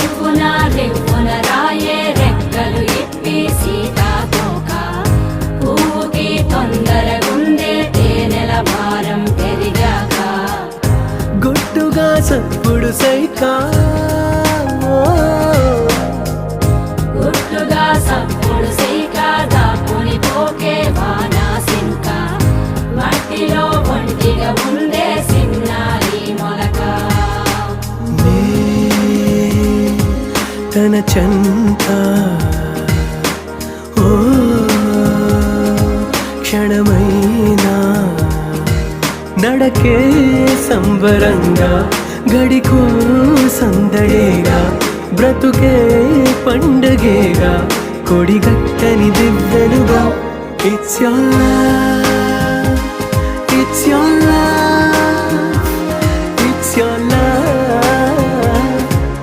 రివ్వున రివ్వున రాయే రెక్కలు ఇప్పి సీతాకోక పువ్వుకి తొందరగుందే తేనెల భారం పెరిగాక గుట్టుగా సప్పుడు సైకా గుట్టుగా సప్పుడు సైక దాపుని పోకే వానా సింక మట్టిలో ఒంటిగా ఉందే సిన్నారి మొలక తన చెంత ఓ క్షణమైనా నడకే సంబరంగా గడికో సందడేగా బ్రతుకే పండగేగా కొడిగట్టని దివ్వెనుగా ఇట్స్ your love